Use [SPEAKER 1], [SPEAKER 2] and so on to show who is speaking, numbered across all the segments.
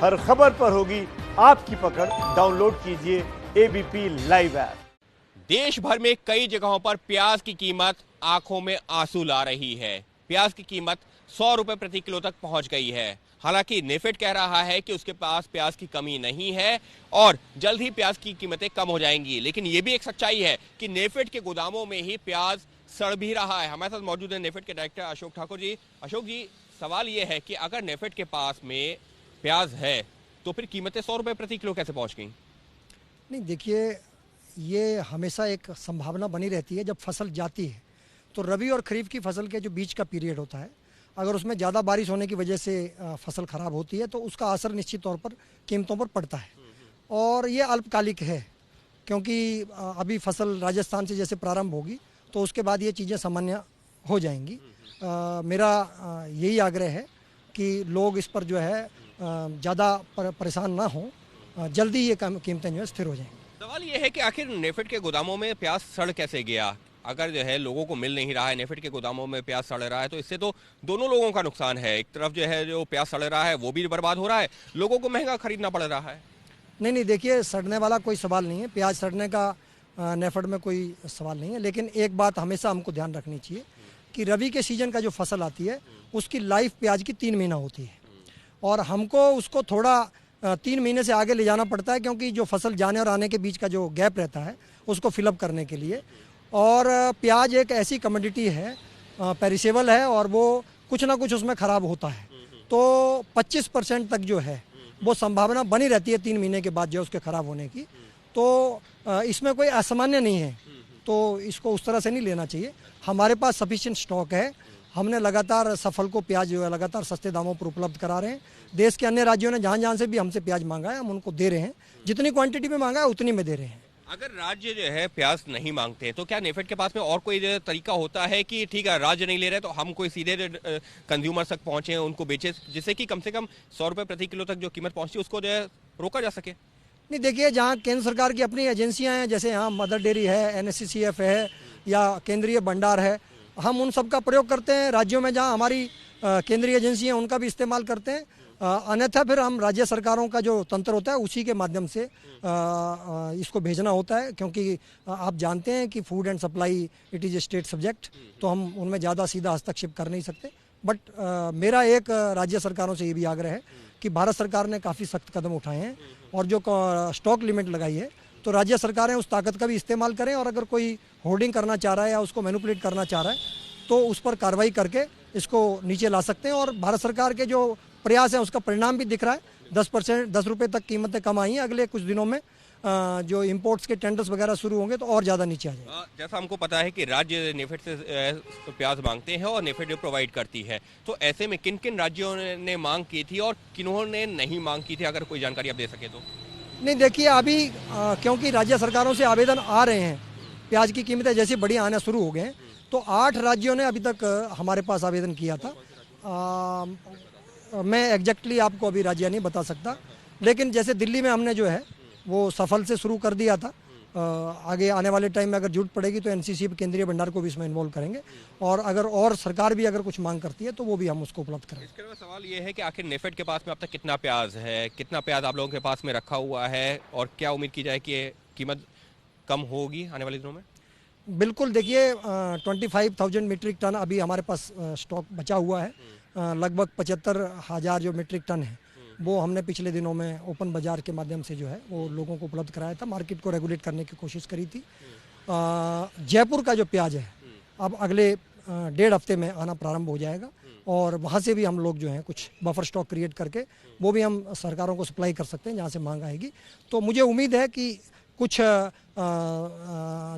[SPEAKER 1] हर खबर पर होगी आपकी पकड़। डाउनलोड कीजिए एबीपी लाइव ऐप।
[SPEAKER 2] देश भर में कई जगहों पर प्याज की कीमत आंखों में आंसू ला रही है। प्याज की कीमत 100 रुपए प्रति किलो तक पहुंच गई है। हालांकि नेफेड कह रहा है कि उसके पास प्याज की कमी नहीं है और जल्द ही प्याज की कीमतें कम हो जाएंगी। लेकिन यह भी एक सच्चाई है कि नेफेड के गोदामों में ही प्याज सड़ भी रहा है। हमारे साथ मौजूद है नेफेड के डायरेक्टर अशोक ठाकुर जी। अशोक जी, सवाल यह है कि अगर नेफेड के पास में प्याज है तो फिर कीमतें 100 रुपए प्रति किलो कैसे पहुंच गई?
[SPEAKER 3] नहीं, देखिए, ये हमेशा एक संभावना बनी रहती है। जब फसल जाती है तो रबी और खरीफ की फसल के जो बीच का पीरियड होता है, अगर उसमें ज़्यादा बारिश होने की वजह से फसल ख़राब होती है तो उसका असर निश्चित तौर पर कीमतों पर पड़ता है। और ये अल्पकालिक है, क्योंकि अभी फसल राजस्थान से जैसे प्रारंभ होगी तो उसके बाद ये चीज़ें सामान्य हो जाएंगी। मेरा यही आग्रह है कि लोग इस पर जो है ज़्यादा परेशान ना हो, जल्दी ये कीमतें जो है स्थिर हो जाएंगी।
[SPEAKER 2] सवाल यह है कि आखिर नेफेड के गोदामों में प्याज सड़ कैसे गया? अगर जो है लोगों को मिल नहीं रहा है, नेफेड के गोदामों में प्याज सड़ रहा है, तो इससे तो दोनों लोगों का नुकसान है। एक तरफ जो है जो प्याज सड़ रहा है वो भी बर्बाद हो रहा है, लोगों को महंगा खरीदना पड़ रहा है।
[SPEAKER 3] नहीं, देखिए, सड़ने वाला कोई सवाल नहीं है। प्याज सड़ने का नेफेड में कोई सवाल नहीं है। लेकिन एक बात हमेशा हमको ध्यान रखनी चाहिए कि रबी के सीजन का जो फसल आती है उसकी लाइफ प्याज की 3 महीना होती है और हमको उसको थोड़ा 3 महीने से आगे ले जाना पड़ता है, क्योंकि जो फसल जाने और आने के बीच का जो गैप रहता है उसको फिलअप करने के लिए। और प्याज एक ऐसी कमोडिटी है, पेरिसेबल है, और वो कुछ ना कुछ उसमें ख़राब होता है। तो 25% तक जो है वो संभावना बनी रहती है 3 महीने के बाद जो उसके ख़राब होने की। तो इसमें कोई असामान्य नहीं है, तो इसको उस तरह से नहीं लेना चाहिए। हमारे पास सफिशिएंट स्टॉक है। हमने लगातार सफल को प्याज जो है लगातार सस्ते दामों पर उपलब्ध करा रहे हैं। देश के अन्य राज्यों ने जहाँ से भी हमसे प्याज मांगा है हम उनको दे रहे हैं। जितनी क्वांटिटी में मांगा है उतनी में दे रहे हैं।
[SPEAKER 2] अगर राज्य जो है प्याज नहीं मांगते हैं तो क्या नेफेड के पास में और कोई तरीका होता है कि ठीक है राज्य नहीं ले रहे तो हम कोई सीधे कंज्यूमर तक पहुंचे उनको बेचे, जिससे कि कम से कम 100 रुपए प्रति किलो तक जो कीमत पहुंचती है उसको जो है रोका जा सके?
[SPEAKER 3] नहीं, देखिए, जहाँ केंद्र सरकार की अपनी एजेंसियाँ हैं, जैसे यहाँ मदर डेयरी है, NSCCF है या केंद्रीय भंडार है, हम उन सब का प्रयोग करते हैं। राज्यों में जहाँ हमारी केंद्रीय एजेंसी हैं उनका भी इस्तेमाल करते हैं। अन्यथा फिर हम राज्य सरकारों का जो तंत्र होता है उसी के माध्यम से इसको भेजना होता है, क्योंकि आप जानते हैं कि food and supply it is a state subject, तो हम उनमें ज़्यादा सीधा हस्तक्षेप कर नहीं सकते। बट मेरा एक राज्य सरकारों से ये भी आग्रह है कि भारत सरकार ने काफ़ी सख्त कदम उठाए हैं और जो स्टॉक लिमिट लगाई है तो राज्य सरकारें उस ताकत का भी इस्तेमाल करें, और अगर कोई होर्डिंग करना चाह रहा है या उसको मैनिपुलेट करना चाह रहा है तो उस पर कार्रवाई करके इसको नीचे ला सकते हैं। और भारत सरकार के जो प्रयास है उसका परिणाम भी दिख रहा है। 10 रुपये तक कीमतें कम आई हैं। अगले कुछ दिनों में जो इंपोर्ट्स के टेंडर्स वगैरह शुरू होंगे तो और ज़्यादा नीचे आ जाएगा।
[SPEAKER 2] जैसा हमको पता है कि राज्य नेफेड से प्याज मांगते हैं और नेफेड प्रोवाइड करती है, तो ऐसे में किन किन राज्यों ने मांग की थी और किन्होंने नहीं मांग की थी, अगर कोई जानकारी आप दे सके तो?
[SPEAKER 3] नहीं, देखिए, अभी क्योंकि राज्य सरकारों से आवेदन आ रहे हैं, प्याज की कीमतें जैसे बड़ी आना शुरू हो गए हैं, तो 8 राज्यों ने अभी तक हमारे पास आवेदन किया था। मैं एग्जैक्टली आपको अभी राज्य नहीं बता सकता, लेकिन जैसे दिल्ली में हमने जो है वो सफल से शुरू कर दिया था। आगे आने वाले टाइम में अगर जरूरत पड़ेगी तो NCC केंद्रीय भंडार को भी इसमें इन्वॉल्व करेंगे, और अगर और सरकार भी अगर कुछ मांग करती है तो वो भी हम उसको उपलब्ध करेंगे।
[SPEAKER 2] इसके अलावा सवाल ये है कि आखिर नेफेड के पास में अब तक कितना प्याज है, कितना प्याज आप लोगों के पास में रखा हुआ है, और क्या उम्मीद की जाए कि कीमत कम होगी आने वाले दिनों में?
[SPEAKER 3] बिल्कुल, देखिए, 25,000 मीट्रिक टन अभी हमारे पास स्टॉक बचा हुआ है। लगभग 75,000 जो मीट्रिक टन है वो हमने पिछले दिनों में ओपन बाज़ार के माध्यम से जो है वो लोगों को उपलब्ध कराया था। मार्केट को रेगुलेट करने की कोशिश करी थी। जयपुर का जो प्याज है अब अगले 1.5 हफ्ते में आना प्रारंभ हो जाएगा, और वहाँ से भी हम लोग जो हैं कुछ बफर स्टॉक क्रिएट करके वो भी हम सरकारों को सप्लाई कर सकते हैं जहाँ से मांग आएगी। तो मुझे उम्मीद है कि कुछ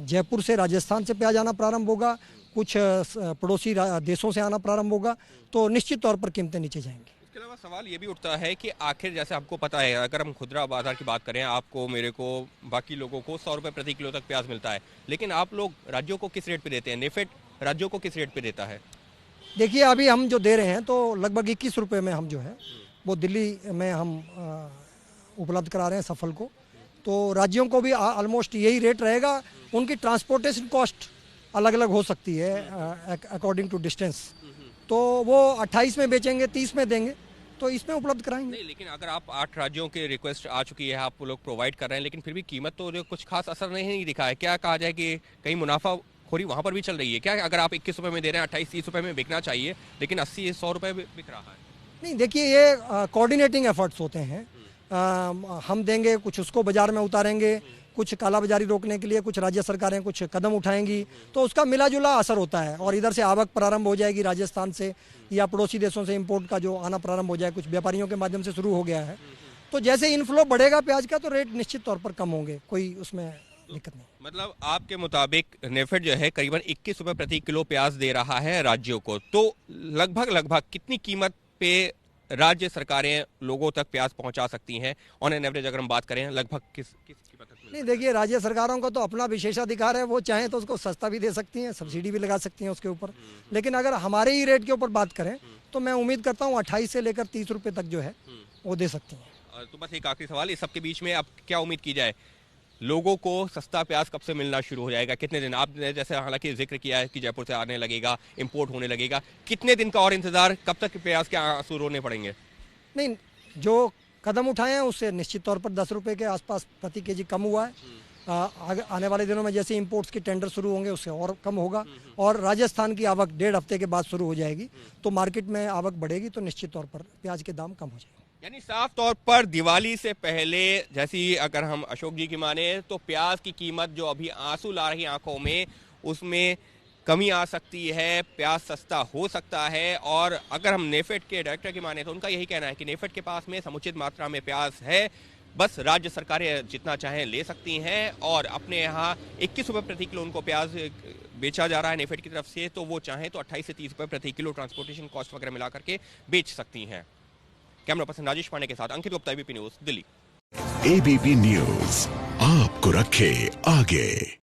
[SPEAKER 3] जयपुर से राजस्थान से प्याज आना प्रारंभ होगा, कुछ पड़ोसी देशों से आना प्रारंभ होगा, तो निश्चित तौर पर कीमतें नीचे जाएंगी।
[SPEAKER 2] इसके अलावा सवाल ये भी उठता है कि आखिर जैसे आपको पता है, अगर हम खुदरा बाजार की बात करें, आपको, मेरे को, बाकी लोगों को 100 रुपए प्रति किलो तक प्याज मिलता है, लेकिन आप लोग राज्यों को किस रेट पे देते हैं? नेफेड राज्यों को किस रेट पे देता है?
[SPEAKER 3] देखिए, अभी हम जो दे रहे हैं तो लगभग 21 रुपये में हम जो है वो दिल्ली में हम उपलब्ध करा रहे हैं सफल को। तो राज्यों को भी ऑलमोस्ट यही रेट रहेगा। उनकी ट्रांसपोर्टेशन कॉस्ट अलग अलग हो सकती है अकॉर्डिंग टू डिस्टेंस, तो वो 28 में बेचेंगे, 30 में देंगे। तो इसमें उपलब्ध कराएंगे।
[SPEAKER 2] नहीं, लेकिन अगर आप 8 राज्यों के रिक्वेस्ट आ चुकी है, आप लोग प्रोवाइड कर रहे हैं, लेकिन फिर भी कीमत तो कुछ खास असर नहीं दिखा है। क्या कहा जाए कि कहीं मुनाफाखोरी वहाँ पर भी चल रही है क्या? अगर आप 21 रुपये में दे रहे हैं, 28-30 रुपये में बिकना चाहिए, लेकिन 80-100 रुपये बिक रहा है।
[SPEAKER 3] नहीं, देखिए ये कोऑर्डिनेटिंग एफर्ट्स होते हैं। हम देंगे, कुछ उसको बाजार में उतारेंगे, कुछ कालाबाजारी रोकने के लिए कुछ राज्य सरकारें कुछ कदम उठाएंगी, तो उसका मिला जुला असर होता है और इधर से आवक प्रारंभ हो जाएगी राजस्थान से या पड़ोसी देशों से इंपोर्ट का जो आना प्रारंभ हो जाए, कुछ व्यापारियों के माध्यम से शुरू हो गया है। तो जैसे इनफ्लो बढ़ेगा प्याज का तो रेट निश्चित तौर पर कम होंगे, कोई उसमें दिक्कत नहीं।
[SPEAKER 2] मतलब आपके मुताबिक नेफेड जो है करीबन 21 रुपये प्रति किलो प्याज दे रहा है राज्यों को, तो लगभग कितनी कीमत पे राज्य सरकारें लोगों तक प्याज पहुंचा सकती हैं ऑन एन एवरेज? अगर हम बात करें लगभग किस कीमत तक?
[SPEAKER 3] नहीं, देखिए राज्य सरकारों का तो अपना विशेषाधिकार है, वो चाहें तो उसको सस्ता भी दे सकती हैं, सब्सिडी भी लगा सकती हैं उसके ऊपर। लेकिन अगर हमारे ही रेट के ऊपर बात करें तो मैं उम्मीद करता हूँ 28 से लेकर 30 रुपये तक जो है वो दे सकती हैं।
[SPEAKER 2] तो बस एक आखिरी सवाल, इस सबके बीच में अब क्या उम्मीद की जाए, लोगों को सस्ता प्याज कब से मिलना शुरू हो जाएगा? कितने दिन? आपने जैसे हालांकि जिक्र किया है कि जयपुर से आने लगेगा, इंपोर्ट होने लगेगा, कितने दिन का और इंतजार, कब तक प्याज के आंसू रोने पड़ेंगे?
[SPEAKER 3] नहीं, जो कदम उठाए हैं उससे निश्चित तौर पर 10 रुपये के आसपास प्रति केजी कम हुआ है। आने वाले दिनों में जैसे इंपोर्ट्स के टेंडर शुरू होंगे उससे और कम होगा और राजस्थान की आवक 1.5 हफ्ते के बाद शुरू हो जाएगी, तो मार्केट में आवक बढ़ेगी तो निश्चित तौर पर प्याज के दाम कम हो जाएंगे।
[SPEAKER 2] यानी साफ तौर पर दिवाली से पहले, जैसी अगर हम अशोक जी की माने तो प्याज की कीमत जो अभी आंसू ला रही आंखों में, उसमें कमी आ सकती है, प्याज सस्ता हो सकता है। और अगर हम नेफेड के डायरेक्टर की माने तो उनका यही कहना है कि नेफेड के पास में समुचित मात्रा में प्याज है, बस राज्य सरकारें जितना चाहें ले सकती हैं। और अपने यहाँ 21 रुपये प्रति किलो उनको प्याज बेचा जा रहा है नेफेड की तरफ से, तो वो चाहें तो 28 से 30 रुपये प्रति किलो ट्रांसपोर्टेशन कॉस्ट वगैरह मिला करके बेच सकती हैं। कैमरा पर्सन राजेश पांडे के साथ Ankit Gupta, ABP News, Delhi.
[SPEAKER 4] ABP News आपको रखे आगे।